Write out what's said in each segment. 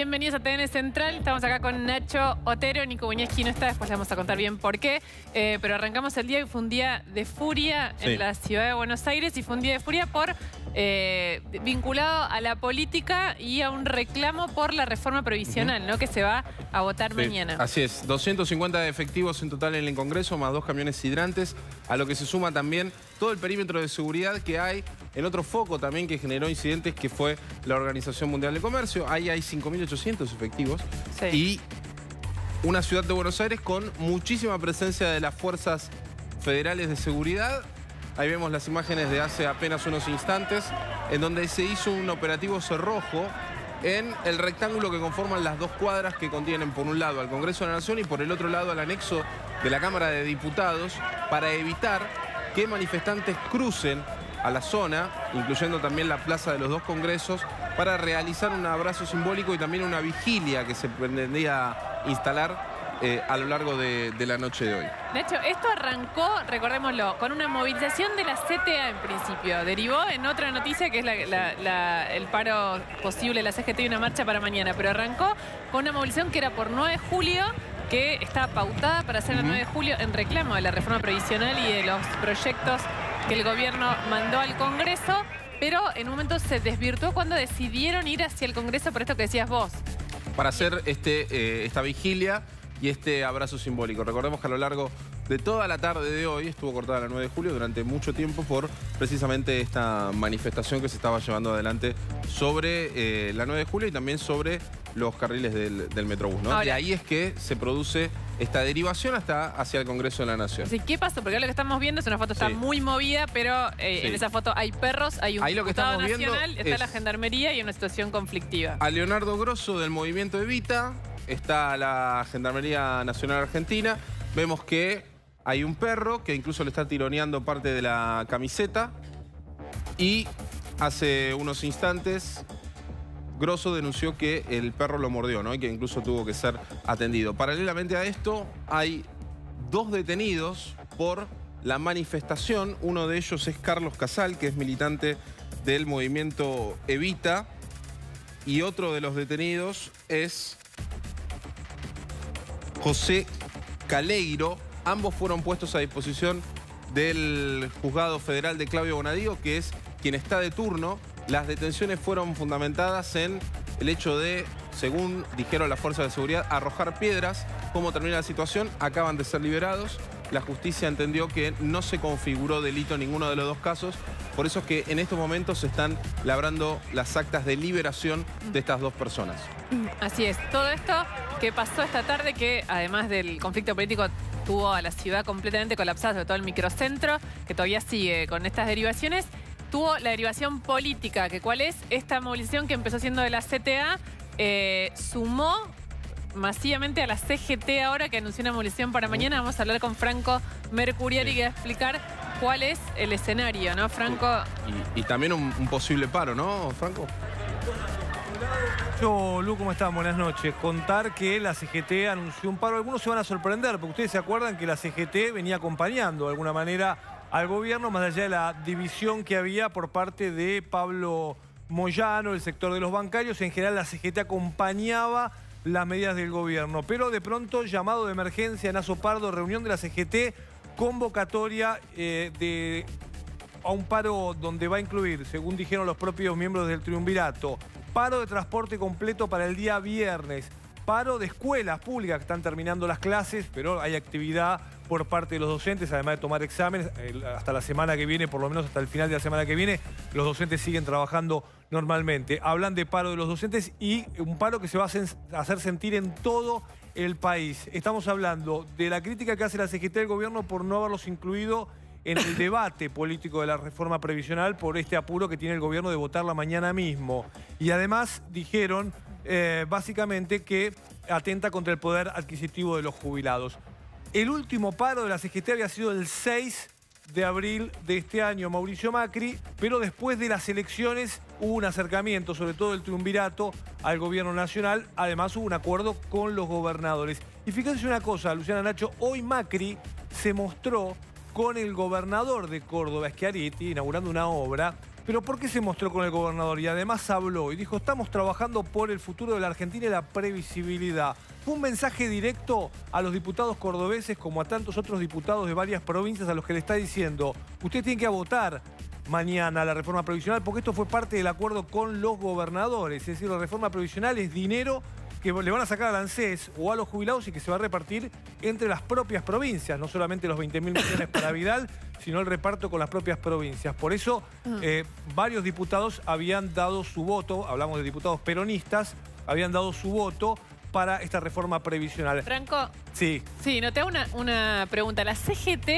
Bienvenidos a TN Central. Estamos acá con Nacho Otero. Nico Buñeschi no está, después le vamos a contar bien por qué. Pero arrancamos el día y fue un día de furia en la ciudad de Buenos Aires y fue un día de furia por vinculado a la política y a un reclamo por la reforma previsional, ¿no? Que se va a votar mañana. Así es, 250 efectivos en total en el Congreso, más 2 camiones hidrantes, a lo que se suma también todo el perímetro de seguridad que hay en otro foco también que generó incidentes, que fue la Organización Mundial de Comercio. Ahí hay 5.800 efectivos y una ciudad de Buenos Aires con muchísima presencia de las fuerzas federales de seguridad. Ahí vemos las imágenes de hace apenas unos instantes, en donde se hizo un operativo cerrojo en el rectángulo que conforman las 2 cuadras que contienen por un lado al Congreso de la Nación y por el otro lado al anexo de la Cámara de Diputados, para evitar que manifestantes crucen a la zona, incluyendo también la plaza de los 2 congresos, para realizar un abrazo simbólico y también una vigilia que se pretendía instalar a lo largo de la noche de hoy. Nacho, esto arrancó, recordémoslo, con una movilización de la CTA en principio. Derivó en otra noticia que es el paro posible de la CGT y una marcha para mañana. Pero arrancó con una movilización que era por 9 de julio, que estaba pautada para hacer el 9 de julio en reclamo de la reforma previsional y de los proyectos que el gobierno mandó al Congreso. Pero en un momento se desvirtuó cuando decidieron ir hacia el Congreso por esto que decías vos. Para hacer esta vigilia y este abrazo simbólico. Recordemos que a lo largo de toda la tarde de hoy estuvo cortada la 9 de julio durante mucho tiempo por precisamente esta manifestación que se estaba llevando adelante sobre la 9 de julio y también sobre los carriles del Metrobús, ¿no? De ahí es que se produce esta derivación hasta hacia el Congreso de la Nación. Sí, ¿qué pasó? Porque lo que estamos viendo es una foto, está muy movida, pero en esa foto hay perros, hay un diputado nacional, está la gendarmería y una situación conflictiva. A Leonardo Grosso del movimiento Evita, está la Gendarmería Nacional Argentina. Vemos que hay un perro que incluso le está tironeando parte de la camiseta. Y hace unos instantes Grosso denunció que el perro lo mordió, ¿no? Y que incluso tuvo que ser atendido. Paralelamente a esto, hay 2 detenidos por la manifestación. Uno de ellos es Carlos Casal, que es militante del movimiento Evita. Y otro de los detenidos es José Caleiro. Ambos fueron puestos a disposición del Juzgado Federal de Claudio Bonadío, que es quien está de turno. Las detenciones fueron fundamentadas en el hecho de, según dijeron las fuerzas de seguridad, arrojar piedras. ¿Cómo termina la situación? Acaban de ser liberados. La justicia entendió que no se configuró delito en ninguno de los 2 casos. Por eso es que en estos momentos se están labrando las actas de liberación de estas 2 personas. Así es. Todo esto que pasó esta tarde, que además del conflicto político tuvo a la ciudad completamente colapsada, sobre todo el microcentro, que todavía sigue con estas derivaciones, tuvo la derivación política, que cuál es esta movilización que empezó siendo de la CTA, sumó masivamente a la CGT ahora, que anunció una movilización para mañana. Vamos a hablar con Franco Mercuriari, que va a explicar cuál es el escenario, ¿no, Franco? Y también un posible paro, ¿no, Franco? Yo, Lu, ¿cómo están? Buenas noches. Contar que la CGT anunció un paro. Algunos se van a sorprender, porque ustedes se acuerdan que la CGT venía acompañando de alguna manera al gobierno, más allá de la división que había por parte de Pablo Moyano, el sector de los bancarios. En general, la CGT acompañaba las medidas del gobierno. Pero de pronto, llamado de emergencia, Naso Pardo, reunión de la CGT, convocatoria a un paro donde va a incluir, según dijeron los propios miembros del triunvirato, paro de transporte completo para el día viernes, paro de escuelas públicas que están terminando las clases, pero hay actividad por parte de los docentes, además de tomar exámenes, hasta la semana que viene, por lo menos hasta el final de la semana que viene, los docentes siguen trabajando normalmente. Hablan de paro de los docentes y un paro que se va a hacer sentir en todo el país. Estamos hablando de la crítica que hace la CGT del gobierno por no haberlos incluido en el debate político de la reforma previsional por este apuro que tiene el gobierno de votarla mañana mismo. Y además dijeron básicamente que atenta contra el poder adquisitivo de los jubilados. El último paro de la CGT había sido el 6 de abril de este año, Mauricio Macri, pero después de las elecciones hubo un acercamiento, sobre todo del triunvirato, al gobierno nacional. Además hubo un acuerdo con los gobernadores. Y fíjense una cosa, Luciana, Nacho, hoy Macri se mostró con el gobernador de Córdoba, Schiaretti, inaugurando una obra, Pero ¿por qué se mostró con el gobernador? Y además habló y dijo, estamos trabajando por el futuro de la Argentina y la previsibilidad. Fue un mensaje directo a los diputados cordobeses como a tantos otros diputados de varias provincias a los que le está diciendo, ustedes tienen que votar mañana la reforma previsional porque esto fue parte del acuerdo con los gobernadores. Es decir, la reforma previsional es dinero que le van a sacar al ANSES o a los jubilados y que se va a repartir entre las propias provincias, no solamente los 20.000 millones para Vidal, sino el reparto con las propias provincias. Por eso varios diputados habían dado su voto, hablamos de diputados peronistas, habían dado su voto para esta reforma previsional. Franco. Sí. Sí, no te hago una pregunta. La CGT,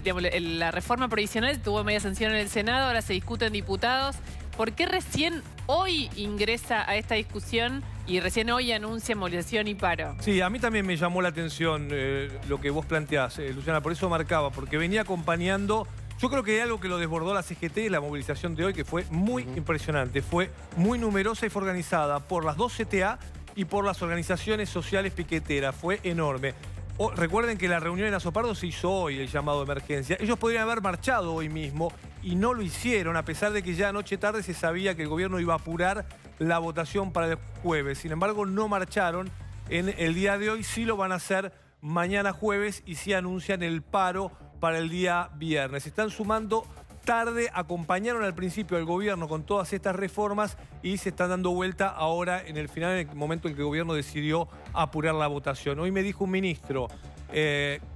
digamos, la reforma previsional tuvo media sanción en el Senado, ahora se discute en diputados. ¿Por qué recién hoy ingresa a esta discusión y recién hoy anuncia movilización y paro? Sí, a mí también me llamó la atención lo que vos planteás, Luciana, por eso marcaba, porque venía acompañando. Yo creo que hay algo que lo desbordó la CGT, es la movilización de hoy, que fue muy impresionante, fue muy numerosa y fue organizada por las 2 CTA y por las organizaciones sociales piqueteras, fue enorme. Recuerden que la reunión en Azopardo se hizo hoy, el llamado de emergencia. Ellos podrían haber marchado hoy mismo y no lo hicieron, a pesar de que ya anoche tarde se sabía que el gobierno iba a apurar la votación para el jueves. Sin embargo, no marcharon en el día de hoy, sí lo van a hacer mañana jueves y sí anuncian el paro para el día viernes. Se están sumando tarde, acompañaron al principio al gobierno con todas estas reformas y se están dando vuelta ahora en el final, en el momento en que el gobierno decidió apurar la votación. Hoy me dijo un ministro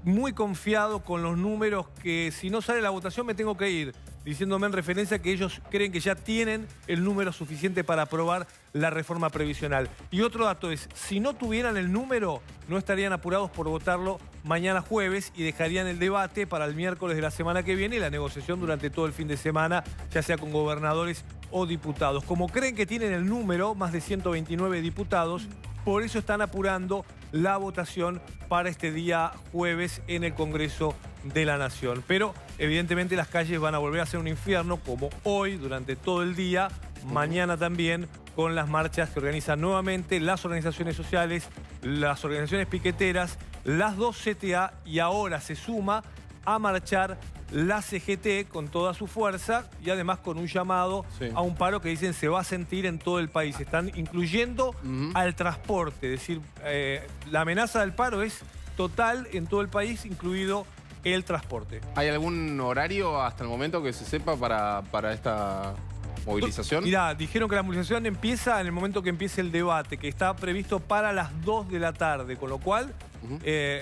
muy confiado con los números que si no sale la votación me tengo que ir, diciéndome en referencia que ellos creen que ya tienen el número suficiente para aprobar la reforma previsional. Y otro dato es, si no tuvieran el número, no estarían apurados por votarlo mañana jueves y dejarían el debate para el miércoles de la semana que viene y la negociación durante todo el fin de semana, ya sea con gobernadores o diputados. Como creen que tienen el número, más de 129 diputados, por eso están apurando la votación para este día jueves en el Congreso de la Nación. Pero evidentemente las calles van a volver a ser un infierno, como hoy, durante todo el día, mañana también, con las marchas que organizan nuevamente las organizaciones sociales, las organizaciones piqueteras, las 2 CTA y ahora se suma a marchar la CGT con toda su fuerza y además con un llamado a un paro que dicen se va a sentir en todo el país. Están incluyendo al transporte, es decir, la amenaza del paro es total en todo el país, incluido el transporte. ¿Hay algún horario hasta el momento que se sepa para esta movilización? Mirá, dijeron que la movilización empieza en el momento que empiece el debate, que está previsto para las 2 de la tarde, con lo cual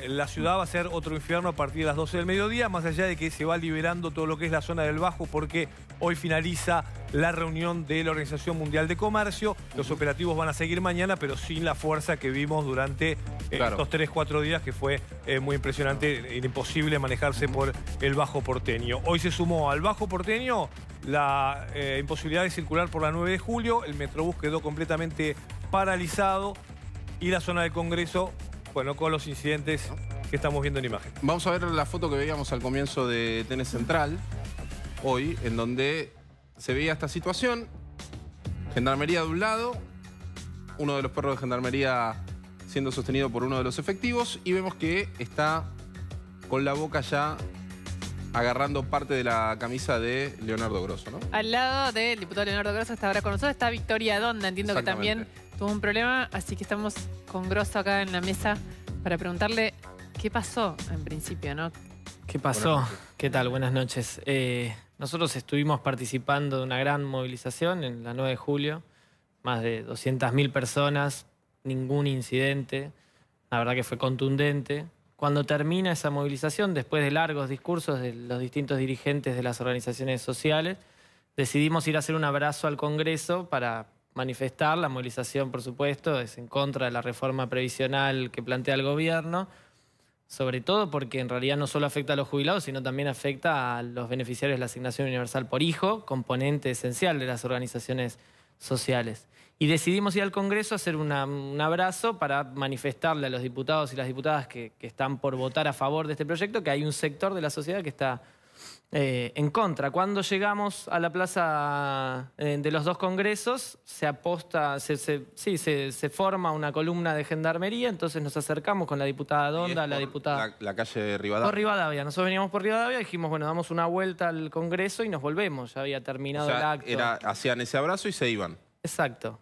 la ciudad va a ser otro infierno a partir de las 12 del mediodía, más allá de que se va liberando todo lo que es la zona del Bajo, porque hoy finaliza la reunión de la Organización Mundial de Comercio. Los operativos van a seguir mañana, pero sin la fuerza que vimos durante estos 3-4 días, que fue muy impresionante, imposible manejarse por el Bajo Porteño. Hoy se sumó al Bajo Porteño la imposibilidad de circular por la 9 de julio, el Metrobús quedó completamente paralizado y la zona del Congreso, bueno, con los incidentes que estamos viendo en imagen. Vamos a ver la foto que veíamos al comienzo de TN Central, hoy, en donde se veía esta situación. Gendarmería de un lado, uno de los perros de Gendarmería siendo sostenido por uno de los efectivos, y vemos que está con la boca ya agarrando parte de la camisa de Leonardo Grosso, ¿no? Al lado del diputado Leonardo Grosso está ahora con nosotros, está Victoria Donda, entiendo que también tuvo un problema, así que estamos con Grosso acá en la mesa para preguntarle qué pasó en principio, ¿no? ¿Qué pasó? ¿Qué tal? Buenas noches. Nosotros estuvimos participando de una gran movilización en la 9 de julio, más de 200.000 personas, ningún incidente, la verdad que fue contundente. Cuando termina esa movilización, después de largos discursos de los distintos dirigentes de las organizaciones sociales, decidimos ir a hacer un abrazo al Congreso para manifestar. La movilización, por supuesto, es en contra de la reforma previsional que plantea el gobierno, sobre todo porque en realidad no solo afecta a los jubilados, sino también afecta a los beneficiarios de la asignación universal por hijo, componente esencial de las organizaciones sociales. Y decidimos ir al Congreso a hacer un abrazo para manifestarle a los diputados y las diputadas que están por votar a favor de este proyecto que hay un sector de la sociedad que está en contra. Cuando llegamos a la plaza de los dos congresos, se forma una columna de gendarmería, entonces nos acercamos con la diputada Donda, la diputada... La calle Rivadavia. Por Rivadavia. Nosotros veníamos por Rivadavia y dijimos, bueno, damos una vuelta al congreso y nos volvemos. Ya había terminado el acto. Hacían ese abrazo y se iban. Exacto.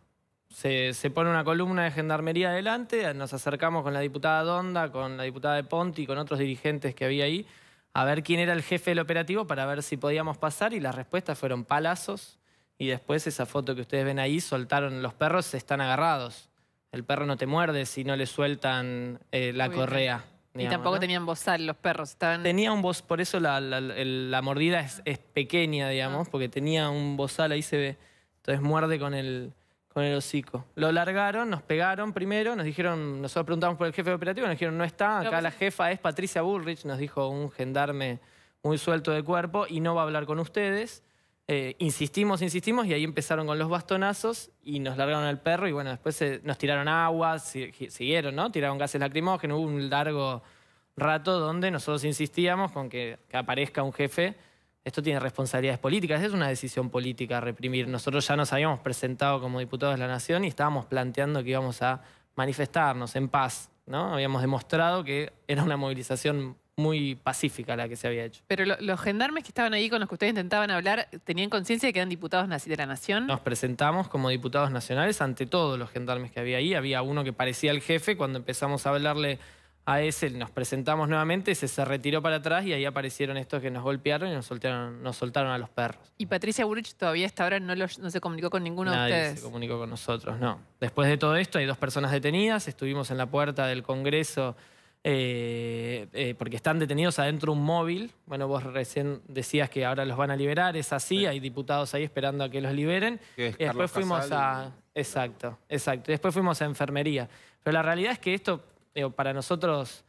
Se pone una columna de gendarmería adelante, nos acercamos con la diputada Donda, con la diputada de Ponti, con otros dirigentes que había ahí, a ver quién era el jefe del operativo para ver si podíamos pasar, y las respuestas fueron palazos, y después esa foto que ustedes ven ahí, soltaron los perros, están agarrados. El perro no te muerde si no le sueltan la correa. Y tampoco tenían bozal los perros. Estaban... Tenía un bozal, por eso la mordida es pequeña, digamos, porque tenía un bozal, ahí se ve. Entonces muerde con el hocico. Lo largaron, nos pegaron primero, nos dijeron, nosotros preguntamos por el jefe de operativo, nos dijeron, no está, acá la jefa es Patricia Bullrich, nos dijo un gendarme muy suelto de cuerpo, y no va a hablar con ustedes. Insistimos, y ahí empezaron con los bastonazos y nos largaron al perro, y bueno, después nos tiraron agua, siguieron, ¿no? Tiraron gases lacrimógenos, hubo un largo rato donde nosotros insistíamos con que aparezca un jefe. Esto tiene responsabilidades políticas, es una decisión política reprimir. Nosotros ya nos habíamos presentado como diputados de la Nación y estábamos planteando que íbamos a manifestarnos en paz, ¿no? Habíamos demostrado que era una movilización muy pacífica la que se había hecho. Pero los gendarmes que estaban ahí con los que ustedes intentaban hablar, ¿tenían conciencia de que eran diputados de la Nación? Nos presentamos como diputados nacionales ante todos los gendarmes que había ahí. Había uno que parecía el jefe. Cuando empezamos a hablarle a ese, nos presentamos nuevamente, ese se retiró para atrás y ahí aparecieron estos que nos golpearon y nos soltaron a los perros. ¿Y Patricia Bullrich todavía hasta ahora no se comunicó con ninguno de ustedes? Nadie se comunicó con nosotros, no. Después de todo esto hay 2 personas detenidas, estuvimos en la puerta del Congreso porque están detenidos adentro de un móvil. Bueno, vos recién decías que ahora los van a liberar, es así, sí. Hay diputados ahí esperando a que los liberen. Y después fuimos a... Exacto. Y después fuimos a enfermería. Pero la realidad es que esto... para nosotros,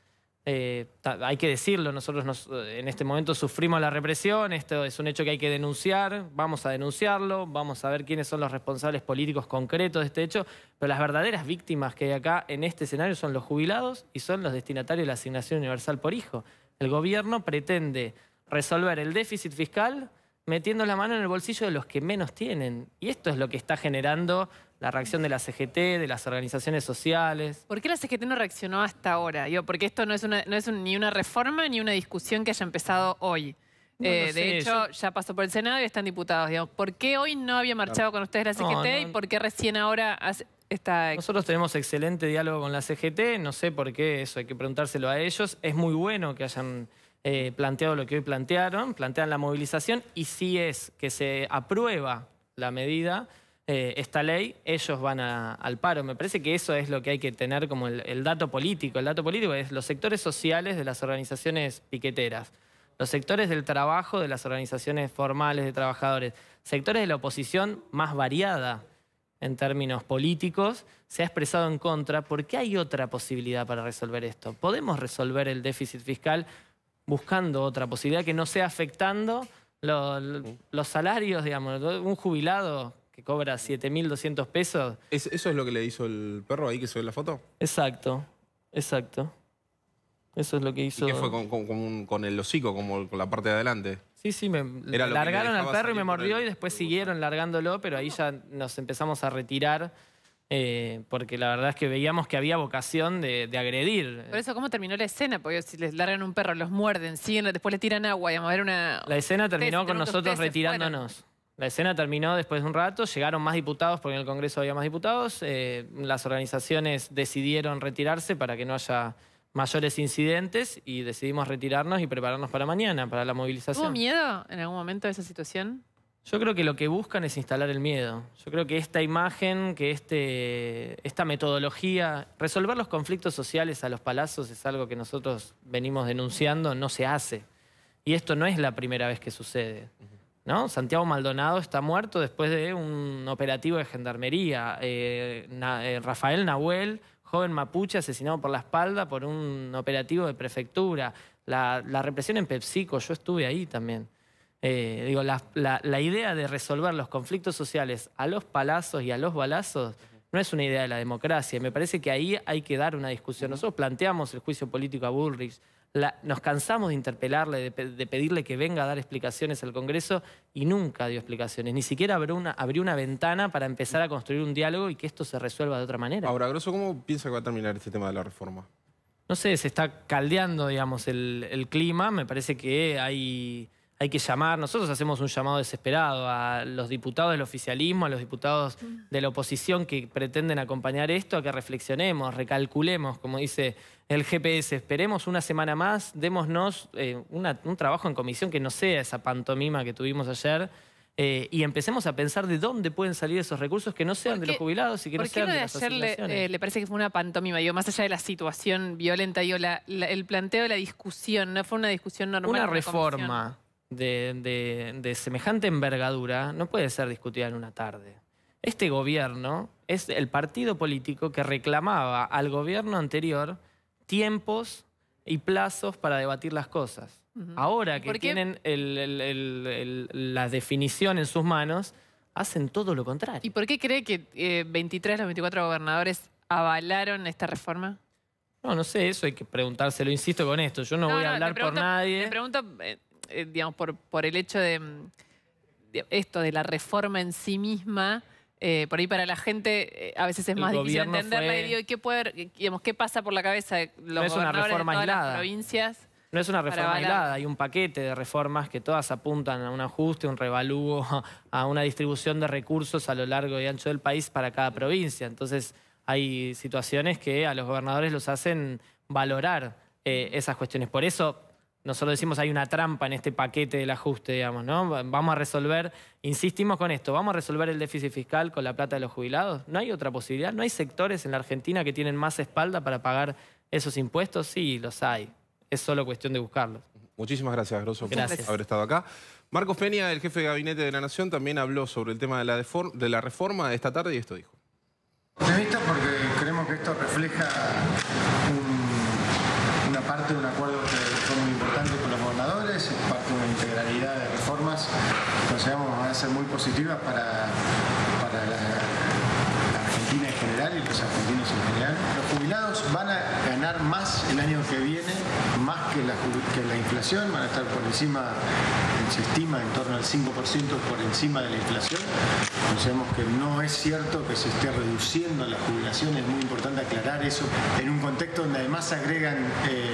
hay que decirlo, nosotros en este momento sufrimos la represión, esto es un hecho que hay que denunciar, vamos a denunciarlo, vamos a ver quiénes son los responsables políticos concretos de este hecho, pero las verdaderas víctimas que hay acá en este escenario son los jubilados y son los destinatarios de la asignación universal por hijo. El gobierno pretende resolver el déficit fiscal metiendo la mano en el bolsillo de los que menos tienen. Y esto es lo que está generando la reacción de la CGT, de las organizaciones sociales. ¿Por qué la CGT no reaccionó hasta ahora? Porque esto no es ni una reforma ni una discusión que haya empezado hoy. No de hecho, ya pasó por el Senado y están diputados. Digamos. ¿Por qué hoy no había marchado con ustedes la CGT y por qué recién ahora está... Nosotros tenemos excelente diálogo con la CGT, no sé por qué, eso hay que preguntárselo a ellos. Es muy bueno que hayan... planteado lo que hoy plantean la movilización, y si es que se aprueba la medida, esta ley, ellos van al paro. Me parece que eso es lo que hay que tener como el dato político. El dato político es los sectores sociales de las organizaciones piqueteras, los sectores del trabajo de las organizaciones formales de trabajadores, sectores de la oposición más variada en términos políticos, se ha expresado en contra, porque hay otra posibilidad para resolver esto. Podemos resolver el déficit fiscal buscando otra posibilidad que no sea afectando los salarios, digamos. Un jubilado que cobra 7.200 pesos. ¿Eso es lo que le hizo el perro ahí que se ve en la foto? Exacto. Eso es lo que hizo. ¿Y qué fue con el hocico, como con la parte de adelante? Sí, me largaron al perro y me mordió y después siguieron largándolo, pero ahí ya nos empezamos a retirar. Porque la verdad es que veíamos que había vocación de agredir. Por eso, ¿cómo terminó la escena? Porque si les largan un perro, los muerden, siguen, después le tiran agua. Digamos, era una... La escena terminó con nosotros retirándonos. La escena terminó después de un rato, llegaron más diputados, porque en el Congreso había más diputados. Las organizaciones decidieron retirarse para que no haya mayores incidentes y decidimos retirarnos y prepararnos para mañana, para la movilización. ¿Tuvo miedo en algún momento de esa situación? Yo creo que lo que buscan es instalar el miedo. Yo creo que esta imagen, que esta metodología, resolver los conflictos sociales a los palazos es algo que nosotros venimos denunciando, no se hace. Y esto no es la primera vez que sucede, ¿no? Santiago Maldonado está muerto después de un operativo de gendarmería. Rafael Nahuel, joven mapuche, asesinado por la espalda por un operativo de prefectura. La represión en PepsiCo, yo estuve ahí también. La idea de resolver los conflictos sociales a los palazos y a los balazos no es una idea de la democracia. Me parece que ahí hay que dar una discusión. Nosotros planteamos el juicio político a Bullrich, Nos cansamos de interpelarle, de pedirle que venga a dar explicaciones al Congreso y nunca dio explicaciones. Ni siquiera abrió una ventana para empezar a construir un diálogo y que esto se resuelva de otra manera. Ahora, Grosso, ¿cómo piensa que va a terminar este tema de la reforma? No sé, se está caldeando, digamos, el clima. Me parece que hay que llamar. Nosotros hacemos un llamado desesperado a los diputados del oficialismo, a los diputados de la oposición que pretenden acompañar esto, a que reflexionemos, recalculemos, como dice el GPS. Esperemos una semana más, démonos un trabajo en comisión que no sea esa pantomima que tuvimos ayer. Y empecemos a pensar de dónde pueden salir esos recursos que no sean de los jubilados y que no sean de las asignaciones. ¿Por qué le parece que fue una pantomima? Digo, más allá de la situación violenta, digo, el planteo de la discusión, ¿no fue una discusión normal? Una reforma de semejante envergadura no puede ser discutida en una tarde. Este gobierno es el partido político que reclamaba al gobierno anterior tiempos y plazos para debatir las cosas. Ahora que tienen la definición en sus manos, hacen todo lo contrario. ¿Y por qué cree que 23 de los 24 gobernadores avalaron esta reforma? No sé, eso hay que preguntárselo, insisto con esto. Yo no voy a hablar por nadie. Le pregunto, digamos, por el hecho de esto, de la reforma en sí misma. Por ahí para la gente a veces es más difícil entenderla. Y digo, ¿qué pasa por la cabeza de los gobernadores de todas las provincias? No es una reforma aislada, hay un paquete de reformas que todas apuntan a un ajuste, un revalúo, a una distribución de recursos a lo largo y ancho del país para cada provincia. Entonces hay situaciones que a los gobernadores los hacen valorar esas cuestiones. Por eso nosotros decimos hay una trampa en este paquete del ajuste, digamos, ¿no? Vamos a resolver, insistimos con esto, vamos a resolver el déficit fiscal con la plata de los jubilados. ¿No hay otra posibilidad? ¿No hay sectores en la Argentina que tienen más espalda para pagar esos impuestos? Sí, los hay. Es solo cuestión de buscarlos. Muchísimas gracias, Grosso, por Gracias. haber estado acá. Marcos Peña, el jefe de gabinete de la Nación, también habló sobre el tema de la reforma esta tarde y esto dijo. Optimista porque creemos que esto refleja una parte de un acuerdo que fue muy importante con los gobernadores, es parte de una integralidad de reformas que consideramos van a ser muy positivas para la Argentina en general y los argentinos en general. Los jubilados van a ganar más el año que viene, más que la inflación, van a estar por encima, se estima en torno al 5% por encima de la inflación. Consideramos que no es cierto que se esté reduciendo la jubilación, es muy importante aclarar eso, en un contexto donde además se agregan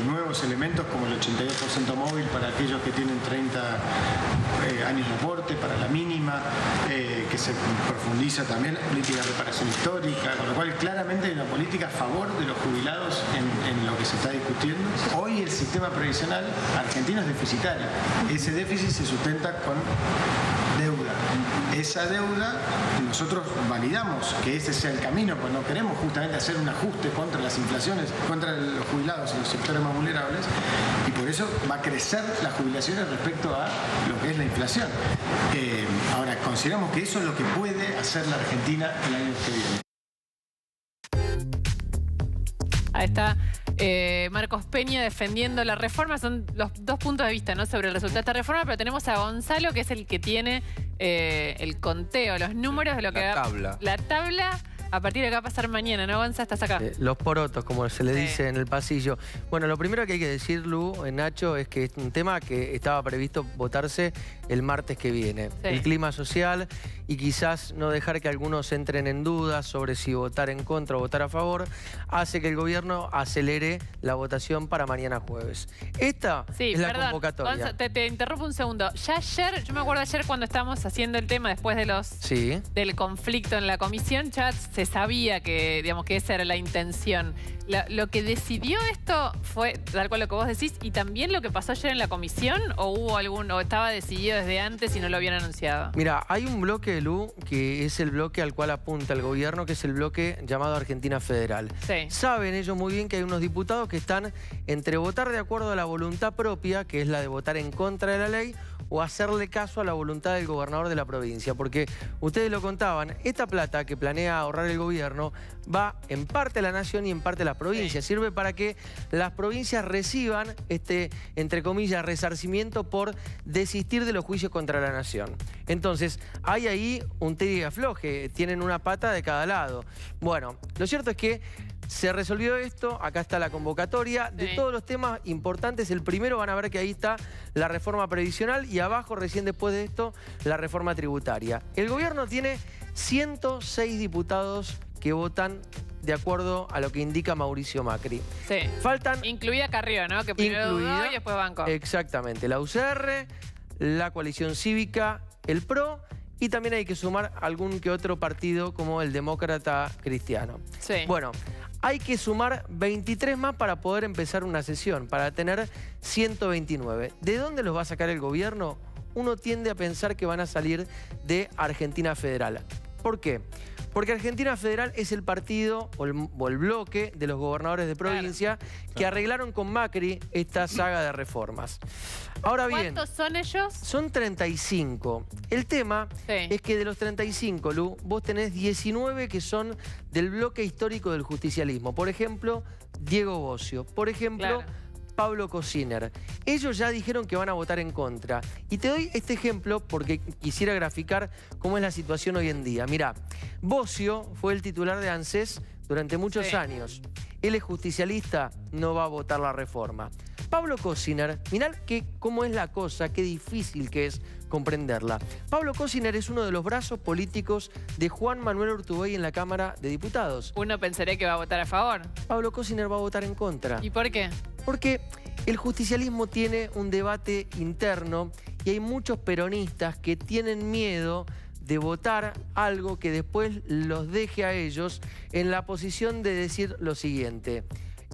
nuevos elementos como el 82% móvil para aquellos que tienen 30 años de aporte, para la mínima, que se profundiza también la política de reparación histórica, con lo cual claramente hay una política a favor de los jubilados en lo que se está discutiendo. Hoy el sistema previsional argentino es deficitario. Ese déficit se sustenta con deuda. Esa deuda nosotros validamos que ese sea el camino, pues no queremos justamente hacer un ajuste contra las inflaciones, contra los jubilados y los sectores más vulnerables, y por eso va a crecer las jubilaciones respecto a lo que es la inflación. Ahora, consideramos que eso es lo que puede hacer la Argentina el año que viene. Ahí está Marcos Peña defendiendo la reforma. Son los dos puntos de vista, ¿no?, sobre el resultado de esta reforma, pero tenemos a Gonzalo, que es el que tiene el conteo, los números de lo que la tabla a partir de qué va a pasar mañana, ¿no, Gonzalo? Estás acá. Los porotos, como se le dice en el pasillo. Bueno, lo primero que hay que decir, Lu, Nacho, es que es un tema que estaba previsto votarse el martes que viene. Sí. El clima social y quizás no dejar que algunos entren en dudas sobre si votar en contra o votar a favor, hace que el gobierno acelere la votación para mañana jueves. Esta es la convocatoria. Gonzalo, te interrumpo un segundo. Ya ayer, yo me acuerdo ayer cuando estábamos haciendo el tema después de del conflicto en la comisión, ya se sabía que, digamos, que esa era la intención. Lo que decidió esto fue tal cual lo que vos decís, y también lo que pasó ayer en la comisión, o estaba decidido desde antes y no lo habían anunciado. Mira, hay un bloque, Lu, que es el bloque al cual apunta el gobierno, que es el bloque llamado Argentina Federal. Sí. Saben ellos muy bien que hay unos diputados que están entre votar de acuerdo a la voluntad propia, que es la de votar en contra de la ley, o hacerle caso a la voluntad del gobernador de la provincia. Porque ustedes lo contaban, esta plata que planea ahorrar el gobierno va en parte a la nación y en parte a las provincias. Sí. Sirve para que las provincias reciban entre comillas, resarcimiento por desistir de los juicios contra la nación. Entonces, hay ahí un tira y afloje, tienen una pata de cada lado. Bueno, lo cierto es que se resolvió esto, acá está la convocatoria. De Sí. todos los temas importantes, el primero van a ver que ahí está la reforma previsional y abajo, recién después de esto, la reforma tributaria. El gobierno tiene 106 diputados que votan de acuerdo a lo que indica Mauricio Macri. Sí. Faltan... Incluida Carrió, ¿no? Que primero dudó Incluida- y después bancó. Exactamente, la UCR, la coalición cívica, el PRO, y también hay que sumar algún que otro partido como el Demócrata Cristiano. Sí. Bueno, hay que sumar 23 más para poder empezar una sesión, para tener 129. ¿De dónde los va a sacar el gobierno? Uno tiende a pensar que van a salir de Argentina Federal. ¿Por qué? Porque Argentina Federal es el partido o el bloque de los gobernadores de provincia que arreglaron con Macri esta saga de reformas. Ahora bien, ¿Cuántos son ellos? son 35. El tema Sí. es que de los 35, Lu, vos tenés 19 que son del bloque histórico del justicialismo. Por ejemplo, Diego Bocio. Por ejemplo, Claro. Pablo Cosiner. Ellos ya dijeron que van a votar en contra. Y te doy este ejemplo porque quisiera graficar cómo es la situación hoy en día. Mirá, Bocio fue el titular de ANSES durante muchos Sí. años. Él es justicialista, no va a votar la reforma. Pablo Cosiner, mirá cómo es la cosa, qué difícil que es comprenderla. Pablo Cosiner es uno de los brazos políticos de Juan Manuel Urtubey en la Cámara de Diputados. Uno pensaría que va a votar a favor. Pablo Cosiner va a votar en contra. ¿Y por qué? Porque el justicialismo tiene un debate interno y hay muchos peronistas que tienen miedo de votar algo que después los deje a ellos en la posición de decir lo siguiente.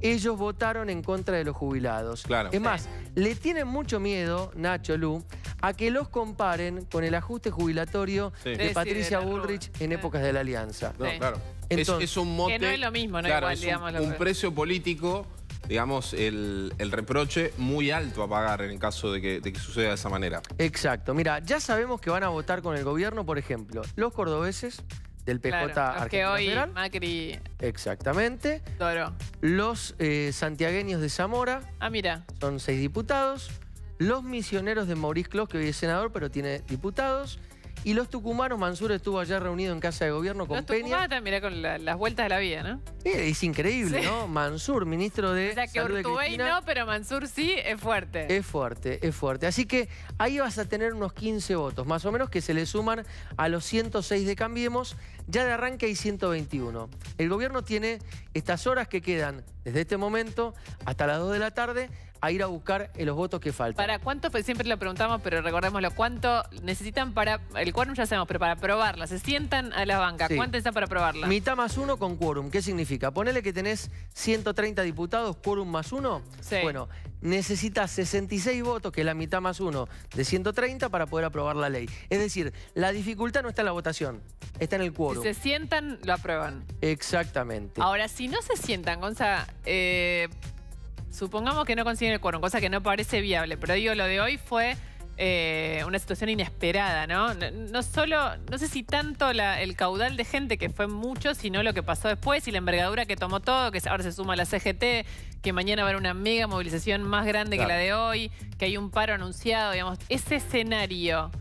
Ellos votaron en contra de los jubilados. Claro. Es más, le tienen mucho miedo, Nacho, Lu, a que los comparen con el ajuste jubilatorio Sí. de Sí, Patricia de la Bullrich Rúa. en Sí. épocas de la Alianza. No, Sí. claro. Entonces, es un mote... Que no es lo mismo, ¿no? Claro, Igual, es digamos, lo un que- precio político, digamos, el reproche muy alto a pagar en el caso de que suceda de esa manera. Exacto. Mira, ya sabemos que van a votar con el gobierno, por ejemplo, los cordobeses del PJ Claro, los que Argentina hoy Federal. Macri Exactamente. doró. Los santiagueños de Zamora, Ah, mira. son 6 diputados. Los misioneros de Maurice Clos, que hoy es senador, pero tiene diputados. Y los tucumanos, Mansur estuvo allá reunido en Casa de Gobierno con Los Peña. tucumanos también, mirá, con las vueltas de la vida, ¿no? Es increíble, Sí. ¿no? Mansur, ministro de O sea, que Salud de Urtubey Cristina. no, pero Mansur sí, es fuerte. Es fuerte, es fuerte. Así que ahí vas a tener unos 15 votos, más o menos, que se le suman a los 106 de Cambiemos. Ya de arranque hay 121. El gobierno tiene estas horas que quedan desde este momento hasta las 2 de la tarde a ir a buscar los votos que faltan. ¿Para cuánto? Pues siempre lo preguntamos, pero recordémoslo. ¿Cuánto necesitan para...? El quórum ya sabemos, pero para aprobarla. Se sientan a la banca. Sí. ¿Cuánto necesitan para aprobarla? Mitad más 1 con quórum. ¿Qué significa? Ponele que tenés 130 diputados, quórum más 1. Sí. Bueno, necesitas 66 votos, que es la mitad más 1 de 130 para poder aprobar la ley. Es decir, la dificultad no está en la votación, está en el Si quórum. se sientan, lo aprueban. Exactamente. Ahora, si no se sientan, Gonza, supongamos que no consiguen el quórum, cosa que no parece viable, pero digo, lo de hoy fue una situación inesperada, ¿no? No solo, no sé si tanto el caudal de gente, que fue mucho, sino lo que pasó después y la envergadura que tomó todo, que ahora se suma a la CGT, que mañana va a haber una mega movilización más grande Claro. que la de hoy, que hay un paro anunciado, digamos. Ese escenario,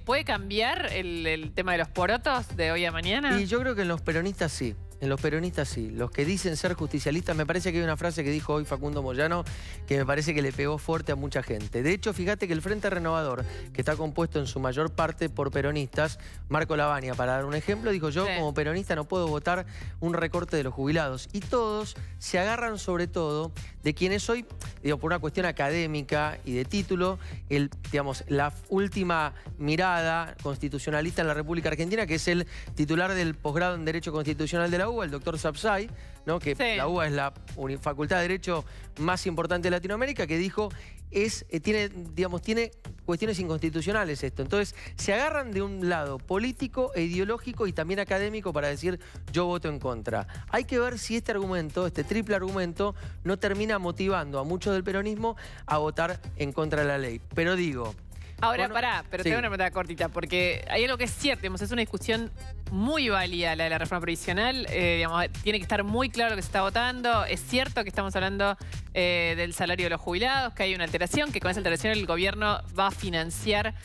¿puede cambiar el tema de los porotos de hoy a mañana? Y yo creo que en los peronistas sí. En los peronistas sí. Los que dicen ser justicialistas, me parece que hay una frase que dijo hoy Facundo Moyano que me parece que le pegó fuerte a mucha gente. De hecho, fíjate que el Frente Renovador, que está compuesto en su mayor parte por peronistas, Marco Lavagna, para dar un ejemplo, dijo: yo Sí. como peronista no puedo votar un recorte de los jubilados. Y todos se agarran sobre todo de quienes hoy, digo, por una cuestión académica y de título, digamos, la última mirada constitucionalista en la República Argentina, que es el titular del posgrado en Derecho Constitucional de la UBA, el doctor Sapsay, ¿no? Que Sí. la UBA es la facultad de Derecho más importante de Latinoamérica, que dijo, tiene cuestiones inconstitucionales esto. Entonces, se agarran de un lado político e ideológico y también académico para decir, yo voto en contra. Hay que ver si este argumento, este triple argumento, no termina motivando a muchos del peronismo a votar en contra de la ley. Pero digo... Ahora, bueno, pará, pero sí. tengo una pregunta cortita, porque hay algo que es cierto, digamos, es una discusión muy válida la de la reforma previsional, digamos, tiene que estar muy claro lo que se está votando, es cierto que estamos hablando del salario de los jubilados, que hay una alteración, que con esa alteración el gobierno va a financiar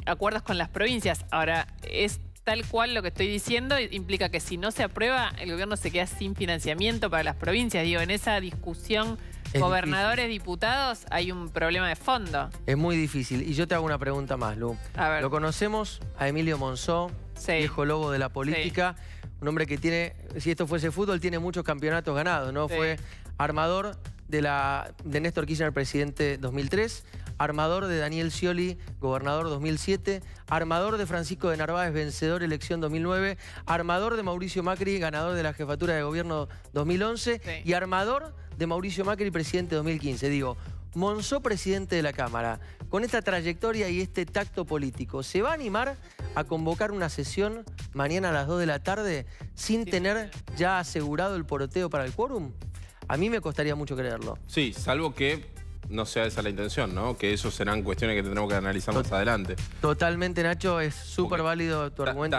acuerdos con las provincias. Ahora, es tal cual lo que estoy diciendo, implica que si no se aprueba, el gobierno se queda sin financiamiento para las provincias. Digo, en esa discusión gobernadores, diputados, hay un problema de fondo. Es muy difícil. Y yo te hago una pregunta más, Lu. A ver. Lo conocemos a Emilio Monzó, viejo lobo de la política. Un hombre que tiene, si esto fuese fútbol, tiene muchos campeonatos ganados, ¿no? Fue armador de Néstor Kirchner, presidente 2003, armador de Daniel Scioli, gobernador 2007, armador de Francisco de Narváez, vencedor elección 2009, armador de Mauricio Macri, ganador de la jefatura de gobierno 2011 y armador de Mauricio Macri, presidente 2015. Digo, Monzó, presidente de la Cámara, con esta trayectoria y este tacto político, ¿se va a animar a convocar una sesión mañana a las 2 de la tarde sin tener ya asegurado el poroteo para el quórum? A mí me costaría mucho creerlo. Sí, salvo que no sea esa la intención, ¿no? Que eso serán cuestiones que tendremos que analizar más adelante. Totalmente, Nacho, es súper válido tu argumento.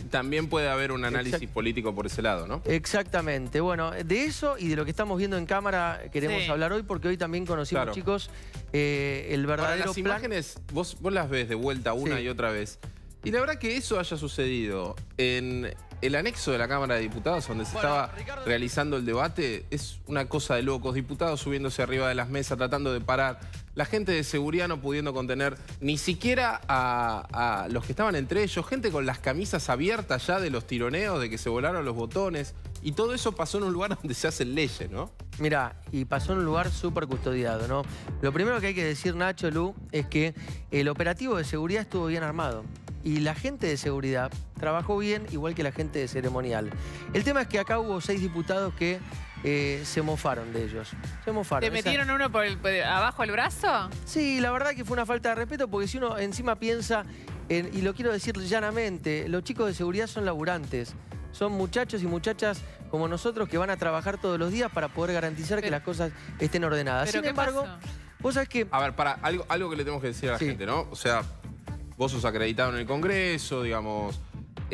También puede haber un análisis político por ese lado, ¿no? Exactamente. Bueno, de eso y de lo que estamos viendo en cámara queremos hablar hoy, porque hoy también conocimos, chicos, el verdadero las imágenes, vos las ves de vuelta una y otra vez. Y la verdad que eso haya sucedido en el anexo de la Cámara de Diputados, donde se estaba realizando el debate, es una cosa de locos. Diputados subiéndose arriba de las mesas, tratando de parar. La gente de seguridad no pudiendo contener ni siquiera a los que estaban entre ellos. Gente con las camisas abiertas ya de los tironeos, de que se volaron los botones. Y todo eso pasó en un lugar donde se hacen leyes, ¿no? Mirá, y pasó en un lugar súper custodiado, ¿no? Lo primero que hay que decir, Nacho, Lu, es que el operativo de seguridad estuvo bien armado. Y la gente de seguridad trabajó bien, igual que la gente de ceremonial. El tema es que acá hubo 6 diputados que se mofaron de ellos. Se mofaron. ¿Te metieron uno por abajo el brazo? Sí, la verdad que fue una falta de respeto, porque si uno encima piensa, y lo quiero decir llanamente, los chicos de seguridad son laburantes. Son muchachos y muchachas como nosotros que van a trabajar todos los días para poder garantizar que las cosas estén ordenadas. Sin embargo, vos sabés que... A ver, algo que le tenemos que decir a la gente, ¿no? O sea, vos sos acreditado en el Congreso, digamos.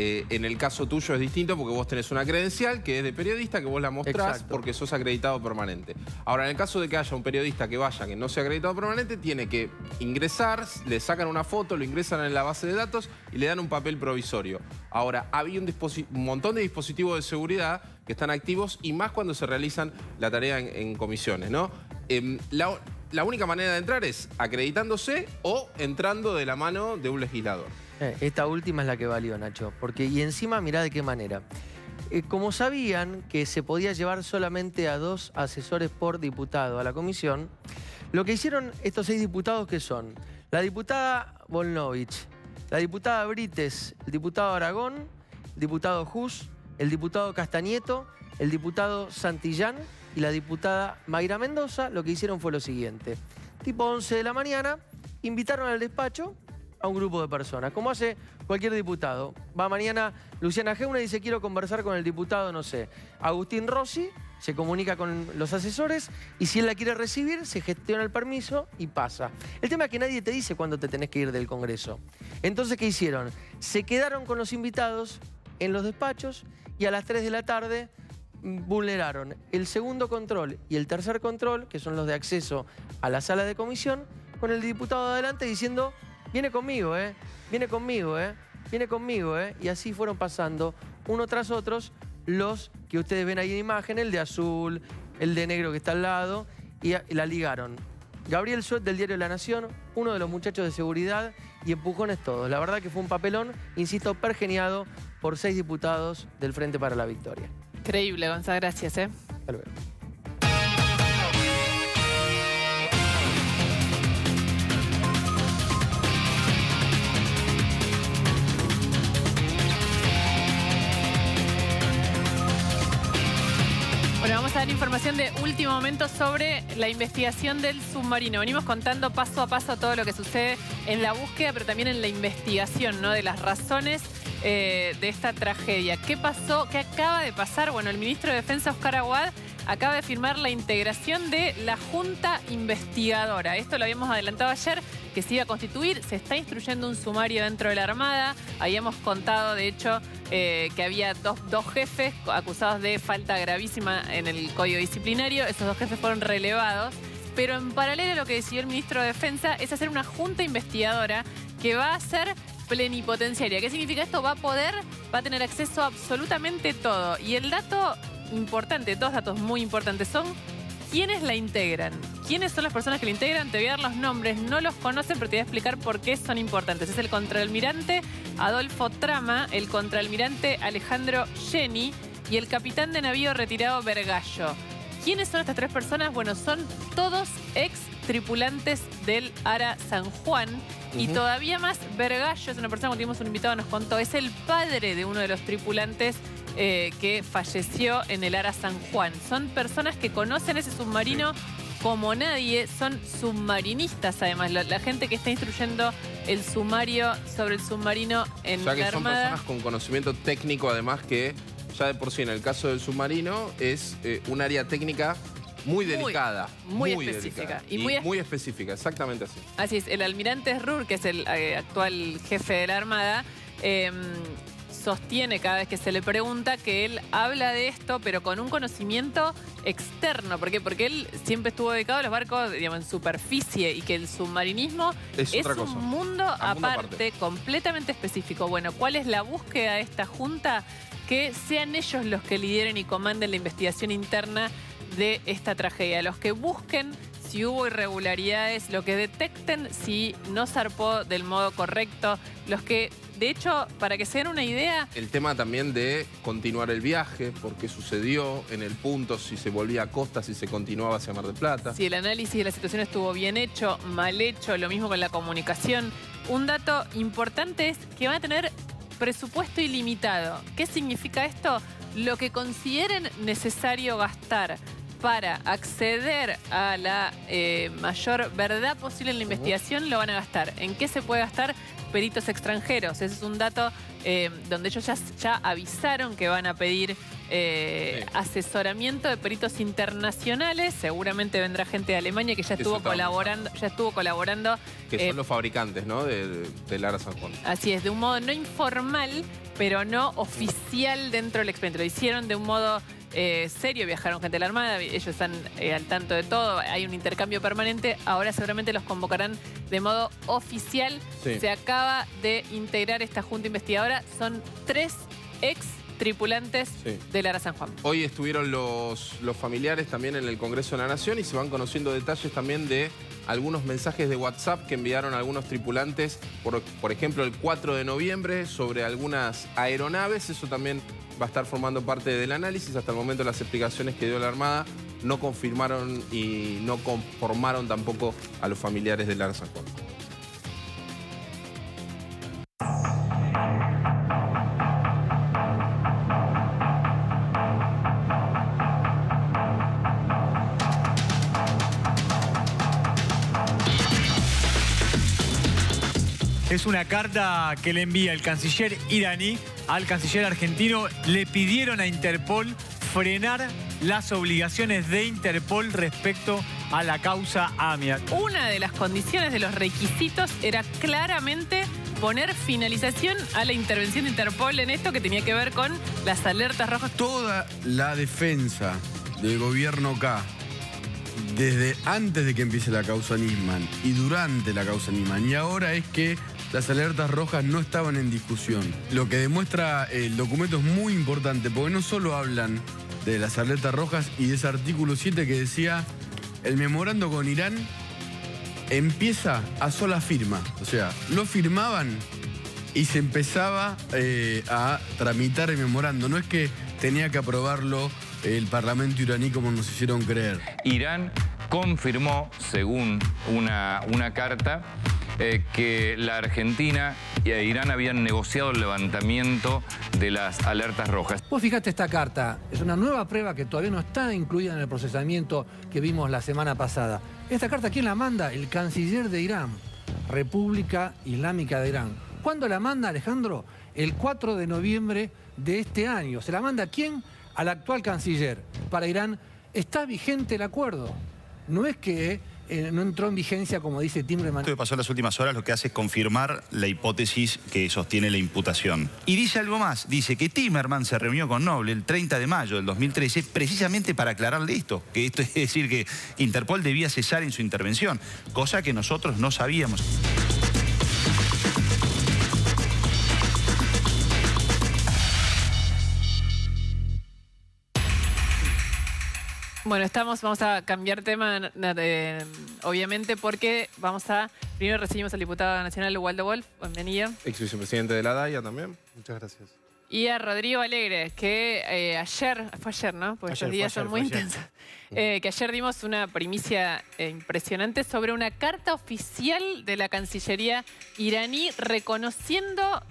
En el caso tuyo es distinto porque vos tenés una credencial que es de periodista, que vos la mostrás porque sos acreditado permanente. Ahora, en el caso de que haya un periodista que vaya, que no sea acreditado permanente, tiene que ingresar, le sacan una foto, lo ingresan en la base de datos y le dan un papel provisorio. Ahora, había un montón de dispositivos de seguridad que están activos y más cuando se realizan la tarea en comisiones, ¿no? La única manera de entrar es acreditándose o entrando de la mano de un legislador. Esta última es la que valió, Nacho. Y encima, mirá de qué manera. Como sabían que se podía llevar solamente a 2 asesores por diputado a la comisión, lo que hicieron estos 6 diputados, que son la diputada Volnovich, la diputada Brites, el diputado Aragón, el diputado Hus, el diputado Castañeto, el diputado Santillán y la diputada Mayra Mendoza, lo que hicieron fue lo siguiente. Tipo 11 de la mañana, invitaron al despacho a un grupo de personas, como hace cualquier diputado. Va mañana Luciana Geuna y dice, quiero conversar con el diputado, no sé, Agustín Rossi, se comunica con los asesores y si él la quiere recibir, se gestiona el permiso y pasa. El tema es que nadie te dice cuándo te tenés que ir del Congreso. Entonces, ¿qué hicieron? Se quedaron con los invitados en los despachos y a las 3 de la tarde vulneraron el segundo control y el tercer control, que son los de acceso a la sala de comisión, con el diputado adelante diciendo, viene conmigo, viene conmigo, viene conmigo, y así fueron pasando uno tras otros los que ustedes ven ahí en imagen, el de azul, el de negro que está al lado, y la ligaron. Gabriel Suet del diario La Nación, uno de los muchachos de seguridad y empujones todos. La verdad que fue un papelón, insisto, pergeniado por 6 diputados del Frente para la Victoria. Increíble, Gonzalo, gracias. Hasta luego. Bueno, vamos a dar información de último momento sobre la investigación del submarino. Venimos contando paso a paso todo lo que sucede en la búsqueda, pero también en la investigación, ¿no? De las razones de esta tragedia. ¿Qué pasó? ¿Qué acaba de pasar? Bueno, el ministro de Defensa, Oscar Aguad, acaba de firmar la integración de la Junta Investigadora. Esto lo habíamos adelantado ayer, que se iba a constituir. Se está instruyendo un sumario dentro de la Armada. Habíamos contado, de hecho, que había dos jefes acusados de falta gravísima en el Código Disciplinario. Esos 2 jefes fueron relevados. Pero en paralelo a lo que decidió el ministro de Defensa es hacer una junta investigadora que va a ser plenipotenciaria. ¿Qué significa esto? Va a tener acceso a absolutamente todo. Y el dato importante, dos datos muy importantes son quiénes la integran. ¿Quiénes son las personas que la integran? Te voy a dar los nombres, no los conocen, pero te voy a explicar por qué son importantes. Es el contraalmirante Adolfo Trama, el contraalmirante Alejandro Jenny y el capitán de navío retirado Vergallo. ¿Quiénes son estas tres personas? Bueno, son todos ex tripulantes del Ara San Juan. Y todavía más, Vergallo es una persona, cuando tuvimos un invitado nos contó, es el padre de uno de los tripulantes que falleció en el Ara San Juan. Son personas que conocen ese submarino como nadie, son submarinistas además. La gente que está instruyendo el sumario sobre el submarino en la Armada. O sea que son personas con conocimiento técnico además que ya de por sí en el caso del submarino es un área técnica muy delicada. Muy específica. Delicada. Y muy específica, exactamente así. Así es, el almirante Ruhr, que es el actual jefe de la Armada, sostiene cada vez que se le pregunta que él habla de esto, pero con un conocimiento externo. ¿Por qué? Porque él siempre estuvo dedicado a los barcos, digamos, en superficie, y que el submarinismo es un mundo aparte, completamente específico. Bueno, ¿cuál es la búsqueda de esta junta? Que sean ellos los que lideren y comanden la investigación interna de esta tragedia. Los que busquen si hubo irregularidades, los que detecten si no zarpó del modo correcto, los que, de hecho, para que se den una idea... El tema también de continuar el viaje, por qué sucedió en el punto, si se volvía a costa, si se continuaba hacia Mar del Plata. Si el análisis de la situación estuvo bien hecho, mal hecho, lo mismo con la comunicación. Un dato importante es que van a tener presupuesto ilimitado. ¿Qué significa esto? Lo que consideren necesario gastar para acceder a la mayor verdad posible en la investigación, lo van a gastar. ¿En qué se puede gastar? Peritos extranjeros. Ese es un dato donde ellos ya avisaron que van a pedir asesoramiento de peritos internacionales. Seguramente vendrá gente de Alemania que ya estuvo colaborando. Que son los fabricantes, ¿no? del Ara San Juan. Así es, de un modo no informal, pero no oficial dentro del expediente. Lo hicieron de un modo serio, viajaron gente de la Armada, ellos están al tanto de todo, hay un intercambio permanente, ahora seguramente los convocarán de modo oficial. Sí. Se acaba de integrar esta junta investigadora, son 3 ex tripulantes del Ara San Juan. Hoy estuvieron los familiares también en el Congreso de la Nación y se van conociendo detalles también de algunos mensajes de WhatsApp que enviaron algunos tripulantes, por ejemplo el 4 de noviembre, sobre algunas aeronaves. Eso también va a estar formando parte del análisis. Hasta el momento las explicaciones que dio la Armada no confirmaron y no conformaron tampoco a los familiares del Ara San Juan. Es una carta que le envía el canciller iraní al canciller argentino. Le pidieron a Interpol frenar las obligaciones de Interpol respecto a la causa AMIA. Una de las condiciones de los requisitos era claramente poner finalización a la intervención de Interpol en esto que tenía que ver con las alertas rojas. Toda la defensa del gobierno K, desde antes de que empiece la causa Nisman y durante la causa Nisman, y ahora es que las alertas rojas no estaban en discusión. Lo que demuestra el documento es muy importante, porque no solo hablan de las alertas rojas y de ese artículo 7 que decía el memorando con Irán empieza a sola firma. O sea, lo firmaban y se empezaba a tramitar el memorando. No es que tenía que aprobarlo el Parlamento iraní como nos hicieron creer. Irán confirmó, según una carta, que la Argentina y Irán habían negociado el levantamiento de las alertas rojas. Vos fijate esta carta, es una nueva prueba que todavía no está incluida en el procesamiento que vimos la semana pasada. Esta carta, ¿quién la manda? El canciller de Irán, República Islámica de Irán. ¿Cuándo la manda, Alejandro? El 4 de noviembre de este año. ¿Se la manda a quién? Al actual canciller. Para Irán está vigente el acuerdo. No es que no entró en vigencia, como dice Timmermans. Esto que pasó en las últimas horas lo que hace es confirmar la hipótesis que sostiene la imputación. Y dice algo más, dice que Timmermans se reunió con Noble el 30 de mayo del 2013 precisamente para aclararle esto, que esto es decir que Interpol debía cesar en su intervención, cosa que nosotros no sabíamos. Bueno, vamos a cambiar tema, obviamente, porque primero recibimos al diputado nacional Waldo Wolf, bienvenido. Ex vicepresidente de la DAIA también. Muchas gracias. Y a Rodrigo Alegre, que fue ayer, ¿no? Porque estos días son muy intensos. Que ayer dimos una primicia impresionante sobre una carta oficial de la Cancillería iraní reconociendo,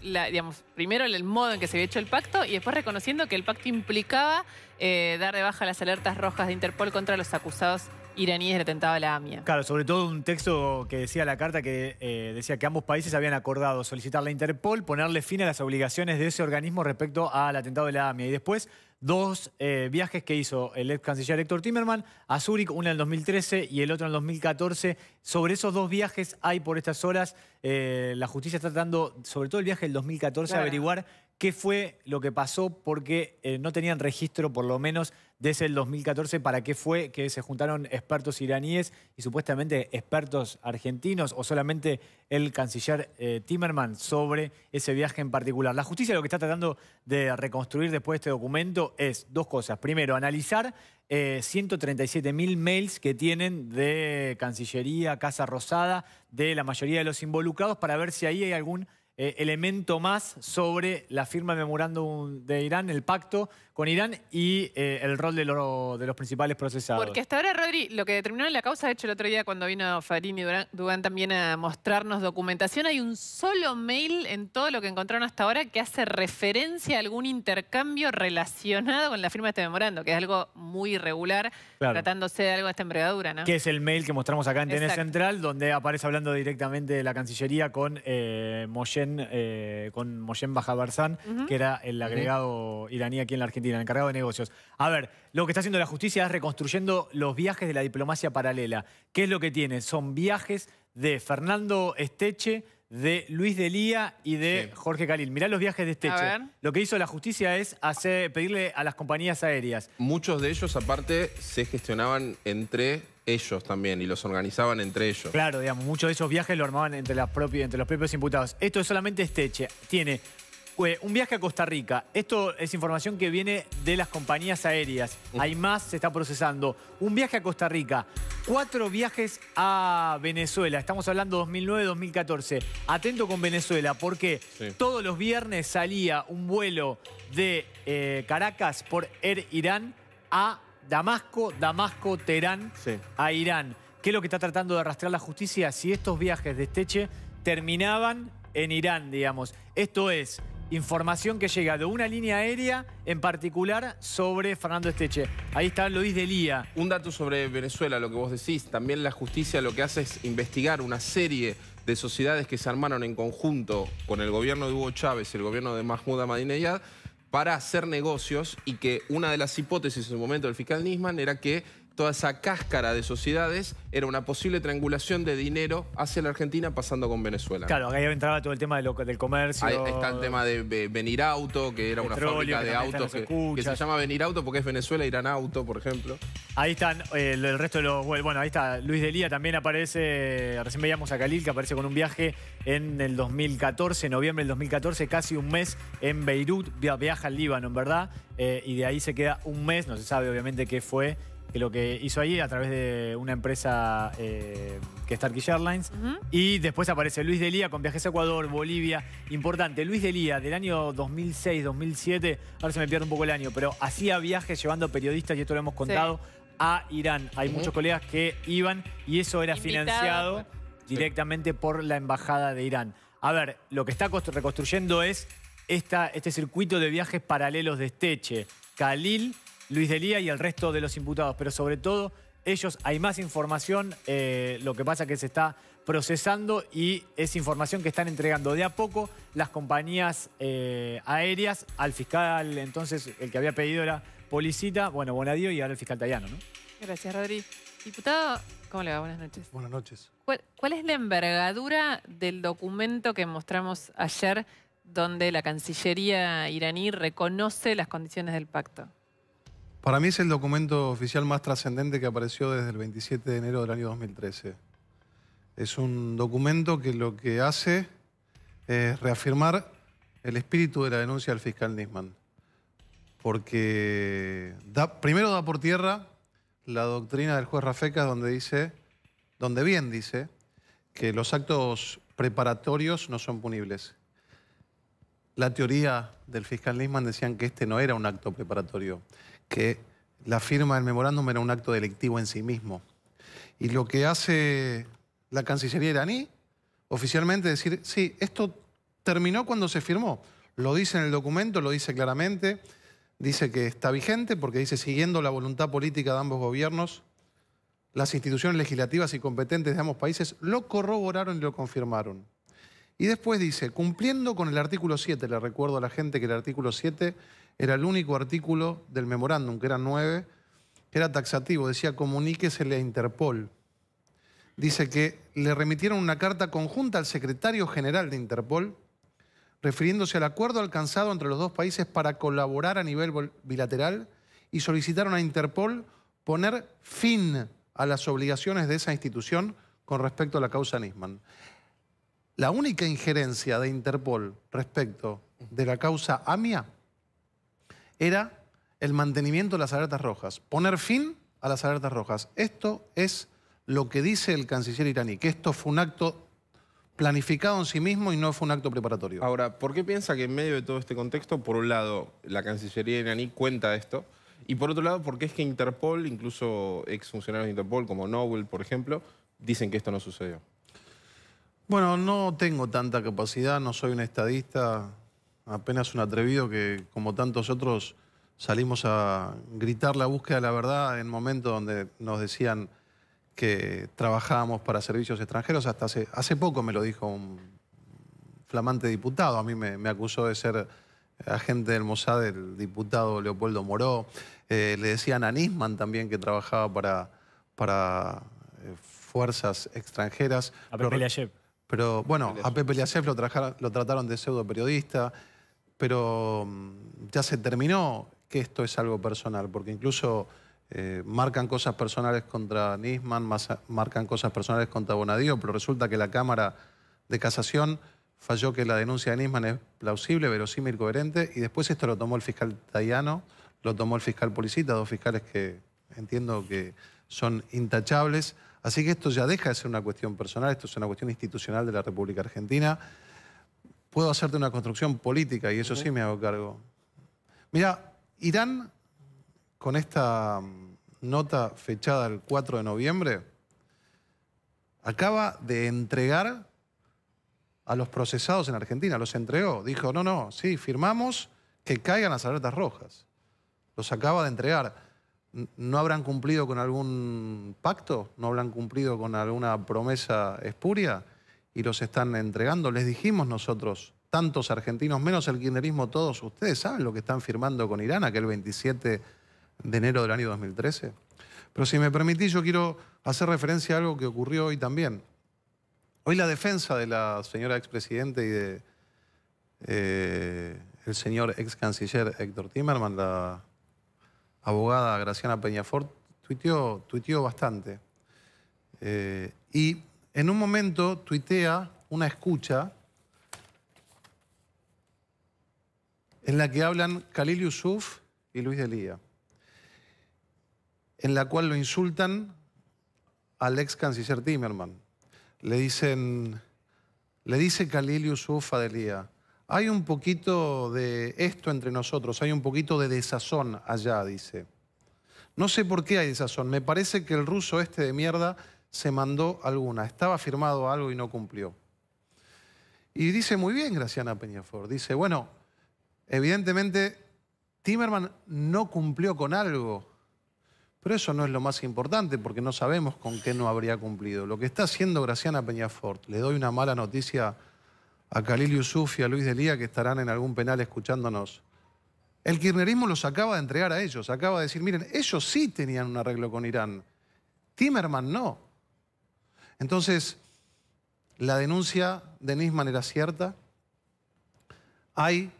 primero el modo en que se había hecho el pacto y después reconociendo que el pacto implicaba dar de baja las alertas rojas de Interpol contra los acusados iraníes del atentado a la AMIA. Claro, sobre todo un texto que decía la carta que decía que ambos países habían acordado solicitar a la Interpol, ponerle fin a las obligaciones de ese organismo respecto al atentado de la AMIA. Y después, dos viajes que hizo el ex canciller Héctor Timerman a Zúrich, uno en el 2013 y el otro en el 2014. Sobre esos dos viajes hay por estas horas, la justicia está tratando, sobre todo el viaje del 2014, averiguar qué fue lo que pasó porque no tenían registro, por lo menos, desde el 2014 para qué fue que se juntaron expertos iraníes y supuestamente expertos argentinos o solamente el canciller Timerman sobre ese viaje en particular. La justicia lo que está tratando de reconstruir después de este documento es dos cosas. Primero, analizar 137.000 mails que tienen de Cancillería, Casa Rosada, de la mayoría de los involucrados para ver si ahí hay algún elemento más sobre la firma del memorándum de Irán, el pacto con Irán y el rol de los principales procesados. Porque hasta ahora, Rodri, lo que determinó en la causa, de hecho el otro día cuando vino Farini Dugán también a mostrarnos documentación, hay un solo mail en todo lo que encontraron hasta ahora que hace referencia a algún intercambio relacionado con la firma de este memorando, que es algo muy irregular, tratándose de algo de esta envergadura, ¿no? Que es el mail que mostramos acá en TN Central, donde aparece hablando directamente de la Cancillería con Moshen Bajabarzán, que era el agregado iraní aquí en la Argentina, el encargado de negocios. A ver, lo que está haciendo la justicia es reconstruyendo los viajes de la diplomacia paralela. ¿Qué es lo que tiene? Son viajes de Fernando Esteche, de Luis Delía y de Jorge Khalil. Mirá los viajes de Esteche. Lo que hizo la justicia es pedirle a las compañías aéreas. Muchos de ellos, aparte, se gestionaban entre ellos también y los organizaban entre ellos. Claro, digamos, muchos de esos viajes lo armaban entre los propios imputados. Esto es solamente Esteche. Tiene un viaje a Costa Rica. Esto es información que viene de las compañías aéreas. Hay más, se está procesando. Un viaje a Costa Rica. 4 viajes a Venezuela. Estamos hablando 2009-2014. Atento con Venezuela, porque todos los viernes salía un vuelo de Caracas por Air Irán a Damasco, Teherán, a Irán. ¿Qué es lo que está tratando de arrastrar la justicia? Si estos viajes de Esteche terminaban en Irán, digamos. Esto es información que llega de una línea aérea en particular sobre Fernando Esteche. Ahí está Luis Delía. Un dato sobre Venezuela, lo que vos decís. También la justicia lo que hace es investigar una serie de sociedades que se armaron en conjunto con el gobierno de Hugo Chávez y el gobierno de Mahmoud Ahmadinejad para hacer negocios, y que una de las hipótesis en el momento del fiscal Nisman era que toda esa cáscara de sociedades era una posible triangulación de dinero hacia la Argentina pasando con Venezuela. Claro, ahí entraba todo el tema del comercio. Ahí está el tema de Venirauto, que era una fábrica de autos que se llama Venirauto porque es Venezuela Irán Auto, por ejemplo. Ahí están el resto de los... Bueno, ahí está Luis Delía, también aparece, recién veíamos a Khalil, que aparece con un viaje en el 2014, noviembre del 2014, casi un mes en Beirut, viaja al Líbano, en verdad, y de ahí se queda un mes, no se sabe obviamente qué fue, que lo que hizo ahí a través de una empresa que es Turkish Airlines. Y después aparece Luis Delía con viajes a Ecuador, Bolivia. Importante, Luis Delía del año 2006, 2007, ahora se me pierde un poco el año, pero hacía viajes llevando periodistas, y esto lo hemos contado, a Irán. Hay muchos colegas que iban y eso era financiado directamente por la embajada de Irán. A ver, lo que está reconstruyendo es este circuito de viajes paralelos de Esteche, Khalil, Luis Delía y el resto de los imputados, pero sobre todo ellos, hay más información, lo que pasa es que se está procesando y es información que están entregando de a poco las compañías aéreas al fiscal. Entonces el que había pedido era Policita, bueno, Bonadío, y ahora el fiscal Tayano, ¿no? Gracias, Rodri. Diputado, ¿cómo le va? Buenas noches. Buenas noches. ¿Cuál es la envergadura del documento que mostramos ayer donde la Cancillería iraní reconoce las condiciones del pacto? Para mí es el documento oficial más trascendente que apareció desde el 27 de enero del año 2013. Es un documento que lo que hace es reafirmar el espíritu de la denuncia del fiscal Nisman. Porque primero da por tierra la doctrina del juez Rafecas donde bien dice que los actos preparatorios no son punibles. La teoría del fiscal Nisman decían que este no era un acto preparatorio, que la firma del memorándum era un acto delictivo en sí mismo. Y lo que hace la Cancillería iraní, oficialmente decir, sí, esto terminó cuando se firmó. Lo dice en el documento, lo dice claramente, dice que está vigente porque dice, siguiendo la voluntad política de ambos gobiernos, las instituciones legislativas y competentes de ambos países lo corroboraron y lo confirmaron. Y después dice, cumpliendo con el artículo 7, le recuerdo a la gente que el artículo 7 era el único artículo del memorándum, que eran 9, que era taxativo, decía comuníquesele a Interpol. Dice que le remitieron una carta conjunta al secretario general de Interpol, refiriéndose al acuerdo alcanzado entre los dos países para colaborar a nivel bilateral y solicitaron a Interpol poner fin a las obligaciones de esa institución con respecto a la causa Nisman. La única injerencia de Interpol respecto de la causa AMIA era el mantenimiento de las alertas rojas, poner fin a las alertas rojas. Esto es lo que dice el canciller iraní, que esto fue un acto planificado en sí mismo y no fue un acto preparatorio. Ahora, ¿por qué piensa que en medio de todo este contexto, por un lado, la Cancillería iraní cuenta esto? Y por otro lado, ¿por qué es que Interpol, incluso exfuncionarios de Interpol como Nobel, por ejemplo, dicen que esto no sucedió? Bueno, no tengo tanta capacidad, no soy un estadista, apenas un atrevido que, como tantos otros, salimos a gritar la búsqueda de la verdad en momentos donde nos decían que trabajábamos para servicios extranjeros. Hasta hace poco me lo dijo un flamante diputado. A mí me acusó de ser agente del Mossad, el diputado Leopoldo Moró. Le decían a Nisman también que trabajaba para fuerzas extranjeras. A Pepe Eliashev. Pero bueno, a Pepe Eliashev lo trataron de pseudo periodista, pero ya se terminó que esto es algo personal, porque incluso marcan cosas personales contra Nisman, marcan cosas personales contra Bonadío, pero resulta que la Cámara de Casación falló que la denuncia de Nisman es plausible, verosímil, coherente, y después esto lo tomó el fiscal Tayano, lo tomó el fiscal Policita, dos fiscales que entiendo que son intachables. Así que esto ya deja de ser una cuestión personal, esto es una cuestión institucional de la República Argentina. Puedo hacerte una construcción política y eso sí me hago cargo. Mira, Irán, con esta nota fechada el 4 de noviembre, acaba de entregar a los procesados en Argentina, los entregó. Dijo, no, sí, firmamos que caigan las alertas rojas. Los acaba de entregar. ¿No habrán cumplido con algún pacto? ¿No habrán cumplido con alguna promesa espuria? Y los están entregando. Les dijimos nosotros, tantos argentinos, menos el kirchnerismo, todos ustedes saben lo que están firmando con Irán aquel 27 de enero del año 2013. Pero si me permitís, yo quiero hacer referencia a algo que ocurrió hoy también. Hoy la defensa de la señora expresidente y de el señor ex canciller Héctor Timerman, la abogada Graciana Peñafort, tuiteó bastante. Y en un momento tuitea una escucha en la que hablan Khalil Yusuf y Luis Delía, en la cual lo insultan al ex canciller Timerman. Le dice Khalil Yusuf a Delía, hay un poquito de esto entre nosotros, hay un poquito de desazón allá, dice. No sé por qué hay desazón, me parece que el ruso este de mierda se mandó alguna, estaba firmado algo y no cumplió. Y dice muy bien Graciana Peñafort, dice, bueno, evidentemente Timerman no cumplió con algo, pero eso no es lo más importante porque no sabemos con qué no habría cumplido. Lo que está haciendo Graciana Peñafort, le doy una mala noticia a Khalil Yusuf y a Luis Delía que estarán en algún penal escuchándonos. El kirchnerismo los acaba de entregar a ellos, acaba de decir, miren, ellos sí tenían un arreglo con Irán, Timerman no. Entonces, la denuncia de Nisman era cierta, hay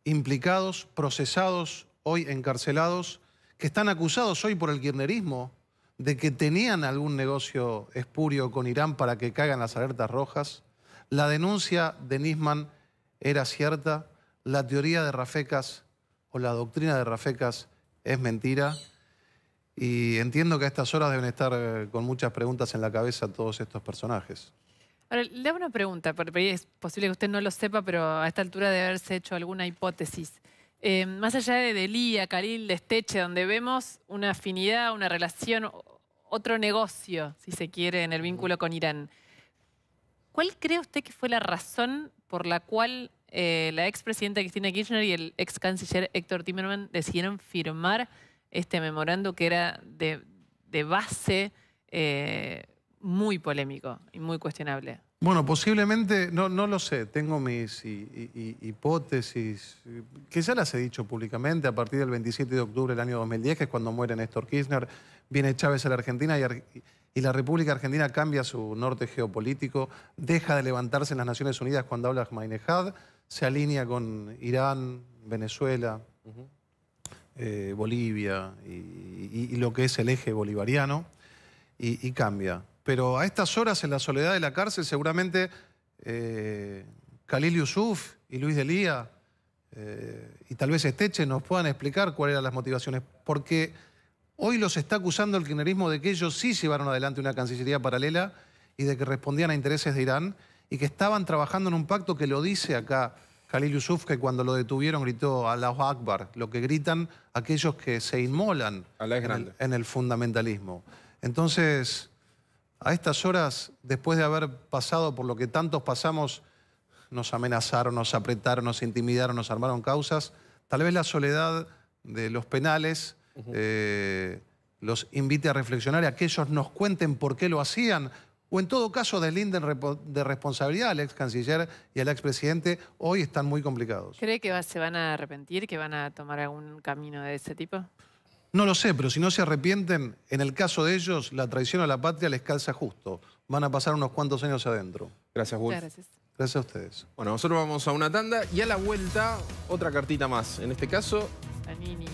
implicados, procesados, hoy encarcelados, que están acusados hoy por el kirchnerismo de que tenían algún negocio espurio con Irán para que caigan las alertas rojas. La denuncia de Nisman era cierta, la teoría de Rafecas o la doctrina de Rafecas es mentira. Y entiendo que a estas horas deben estar con muchas preguntas en la cabeza todos estos personajes. Ahora, le hago una pregunta, porque por ahí es posible que usted no lo sepa, pero a esta altura de haberse hecho alguna hipótesis. Más allá de Delia, Khalil, Desteche, donde vemos una afinidad, una relación, otro negocio, si se quiere, en el vínculo con Irán, ¿cuál cree usted que fue la razón por la cual la expresidenta Cristina Kirchner y el ex canciller Héctor Timerman decidieron firmar este memorando que era de base muy polémico y muy cuestionable? Bueno, posiblemente, no lo sé, tengo mis hipótesis, que ya las he dicho públicamente. A partir del 27 de octubre del año 2010, que es cuando muere Néstor Kirchner, viene Chávez a la Argentina y la República Argentina cambia su norte geopolítico, deja de levantarse en las Naciones Unidas cuando habla Ahmadinejad, se alinea con Irán, Venezuela, Bolivia y lo que es el eje bolivariano, y cambia. Pero a estas horas, en la soledad de la cárcel, seguramente Khalil Yusuf y Luis Delia y tal vez Desteche nos puedan explicar cuáles eran las motivaciones. Porque hoy los está acusando el kirchnerismo de que ellos sí llevaron adelante una cancillería paralela y de que respondían a intereses de Irán y que estaban trabajando en un pacto que lo dice acá Khalil Yusuf, que cuando lo detuvieron gritó Allahu Akbar, lo que gritan aquellos que se inmolan en el fundamentalismo. Entonces, a estas horas, después de haber pasado por lo que tantos pasamos, nos amenazaron, nos apretaron, nos intimidaron, nos armaron causas, tal vez la soledad de los penales los invite a reflexionar y a que ellos nos cuenten por qué lo hacían, o en todo caso deslinden de responsabilidad al ex canciller y al expresidente. Hoy están muy complicados. ¿Cree que se van a arrepentir, que van a tomar algún camino de ese tipo? No lo sé, pero si no se arrepienten, en el caso de ellos, la traición a la patria les calza justo. Van a pasar unos cuantos años adentro. Gracias, Wolf. Gracias. Gracias a ustedes. Bueno, nosotros vamos a una tanda y a la vuelta otra cartita más. En este caso, Zanini.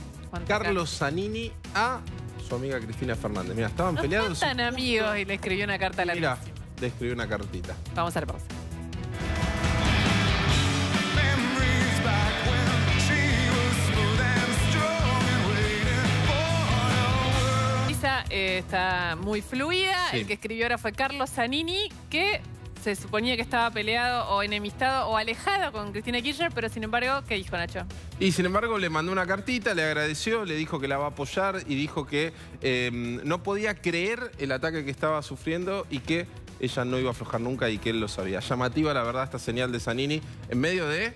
Carlos Zanini a su amiga Cristina Fernández. Mira, estaban peleados. Están amigos y le escribió una carta a la Mira, le escribió una cartita. Vamos a la pausa. Está muy fluida. Sí. El que escribió ahora fue Carlos Zanini, que se suponía que estaba peleado o enemistado o alejado con Cristina Kirchner, pero sin embargo, ¿qué dijo Nacho? Y sin embargo le mandó una cartita, le agradeció, le dijo que la va a apoyar y dijo que no podía creer el ataque que estaba sufriendo y que ella no iba a aflojar nunca y que él lo sabía. Llamativa, la verdad, esta señal de Zanini en medio de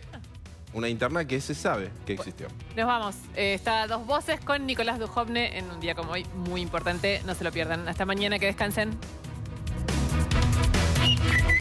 una interna que se sabe que existió. Nos vamos. Está Dos Voces con Nicolás Dujovne en un día como hoy muy importante. No se lo pierdan. Hasta mañana, que descansen.